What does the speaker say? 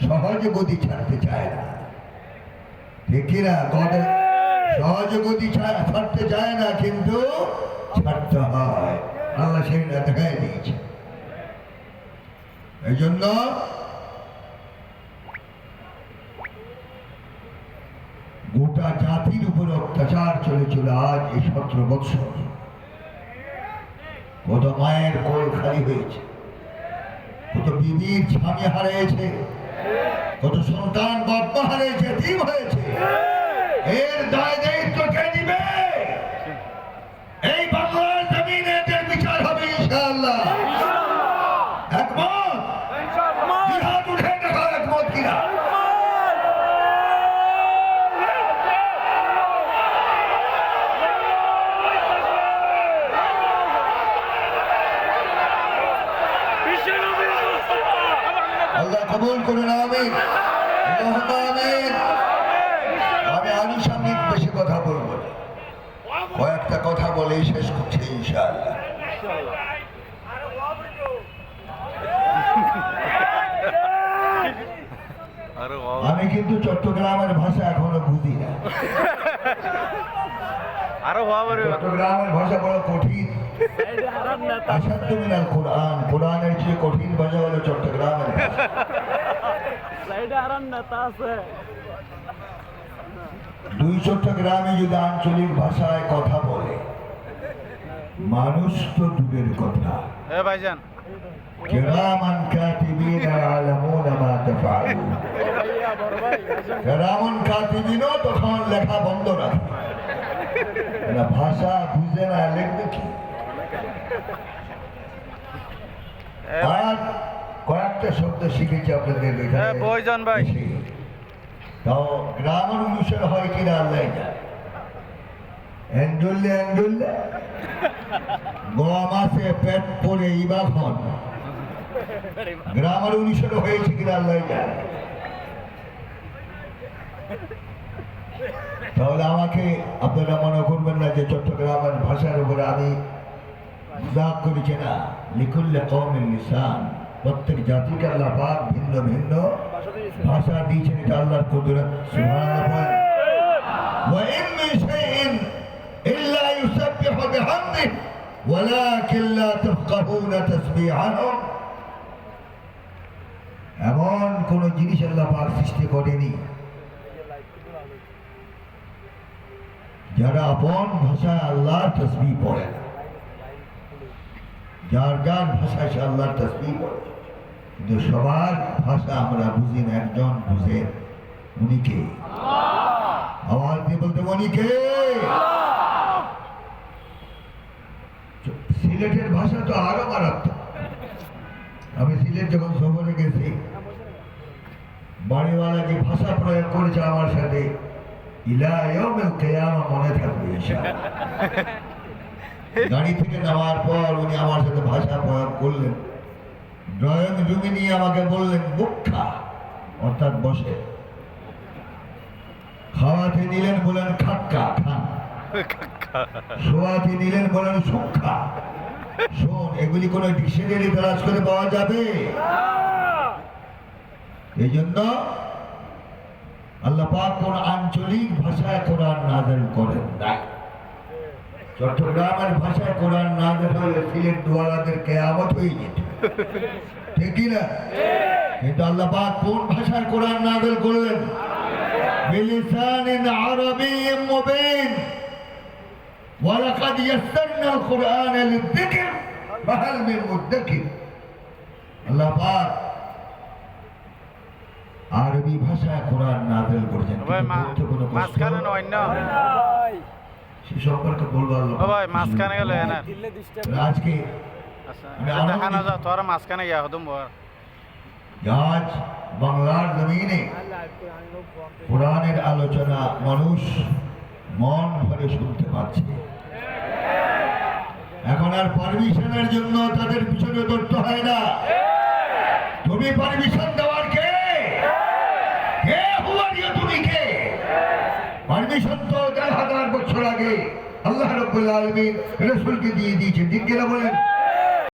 সহজে গতি ছাড়তে চায় না, ঠিক না? সহজে গতি ছাড়তে চায় না, কিন্তু ছাড়তে হয়। আল্লাহ সেটা দেখাই দিয়েছে। এই জন্য গোটা জাতির উপর অত্যাচার চলেছিল আজ এই 17 বৎসর। কত মায়ের কোল খালি হয়েছে, কত বিবির স্বামী হারিয়েছে, কত সন্তান বাবা হারিয়েছে, এতিম হয়েছে। এর দায় দায়িত্ব কে দিবে? এই বাংলার জমিনে এদের বিচার হবে ইনশাআল্লাহ। একমত? জিহাদ উঠে দেখা একমত কিনা? আল্লাহ কবুল করুন, আমিন। আমি আনুষঙ্গিক বেশি কথা বলবো না, কয়েকটা কথা বলেই শেষ করছি ইনশাআল্লাহ। আমি কিন্তু চট্টগ্রামের ভাষা এখনো বুঝি না। চট্টগ্রামের ভাষা বড় কঠিন। আসাধ্য মিনাল কোরআন, কোরআনের চেয়ে কঠিন ভাষা হলো চট্টগ্রামের ভাষা। দুই চট্টগ্রামে যদি আঞ্চলিক ভাষায় কথা বলে, মানুষ তো দূরের কথা, কিরামান কাতিবিনা ইয়ালামুনা মা তাফআলুন, কিরামান কাতিবিনও তখন লেখা বন্ধ রাখে, ভাষা বুঝে না, লিখবে কি? আর কয়েকটা শব্দ শিখেছি আপনাদের এখানে, তাও গ্রামের অনুসারে হয় কিনা আল্লাহ জানে। এন্ডুল্লে এন্ডুল্লে গম আছে পেট পরে ইবাখন, গ্রামের অনুসারে হয়েছে কিনা আল্লাহ জানে। তাহলে আমাকে আপনারা মনে করবেন না যে চট্টগ্রামের ভাষার উপরে আমি মজাক করেছি না। লিকুল্লে কওমিন লিসান, প্রত্যেক জাতিকে আল্লাহ পাক ভিন্ন ভিন্ন ভাষা দিয়েছেন, এটা আল্লাহর কুদরত। সুবহানাল্লাহ। ওয়া ইন মিন শাইইন ইল্লা ইউসাব্বিহু বিহামদিহি ওয়ালাকিন লা তাফকাহুনা তাসবিহাহুম। এমন কোন জিনিস আল্লাহ পাক সৃষ্টি করেনি যারা আপন ভাষায় আল্লাহর তাসবিহ পড়ে না। যার যার ভাষায় সে আল্লাহর তাসবিহ পড়ে, কিন্তু সবার ভাষা আমরা বুঝি না। একজন বুঝেন, উনি কে? আওয়াজ দিয়ে বলতে, উনি কে? সিলেটের ভাষা তো আরো মারাত্মক। আমি সিলেট যখন সফরে গেছি, বাড়িওয়ালা যে ভাষা প্রয়োগ করেছে আমার সাথে, ইলা ইয়াউমিল কিয়ামা মনে থাকবে ইনশাআল্লাহ। গাড়ি থেকে নামার পর উনি আমার সাথে ভাষা প্রয়োগ করলেন। ড্রয়িং রুমে নিয়ে আমাকে বললেন বুক্ষা, অর্থাৎ বসে। খাওয়াতে নিলেন, বলেন খাক্কা, খান। শোয়াতে নিলেন, বলেন সুক্ষা, শোন। এগুলি কোন ডিকশনারি তালাশ করে পাওয়া যাবে? এই জন্য আল্লাহ পাক কোন আঞ্চলিক ভাষায় কোরআন নাযিল করেন নাই। চট্টগ্রামের ভাষায় কোরআন নাযিল হলে সিলেট দুয়ারাদের কিয়ামত হয়ে যেত, ঠিক না? কিন্তু আল্লাহ পাক কোন ভাষায় কোরআন নাযিল করলেন? বিলিসানিন আরাবিয়্যিন মুবিন। ওয়ালাকাদ ইয়াসসারনাল কুরআনা লিয-যিকর ফাহাল মিন মুদ্দাকির। আল্লাহ পাক আরবি ভাষায় কোরআন নাযিল করেছেন। মাঝখানে নয় না, সে সম্পর্কে বলবো আল্লাহ। ভাই মাঝখানে গেল না আজকে দেখানো যা তোরা মাঝখানে গিয়া হদম বল। আজ বাংলার জমিনে কোরআনের আলোচনা মানুষ মন ভরে শুনতে পাচ্ছে। এখন আর পারমিশনের জন্য তাদের পিছনে দৌড়তে হয় না। তুমি পারমিশন দেওয়ার কে? কে হুয়া দিও? তুমি কে? পারমিশন তো 1000 বছর আগে আল্লাহ রাব্বুল আলামিন রাসূলকে দিয়ে দিয়েছে, ঠিক কিনা বলেন?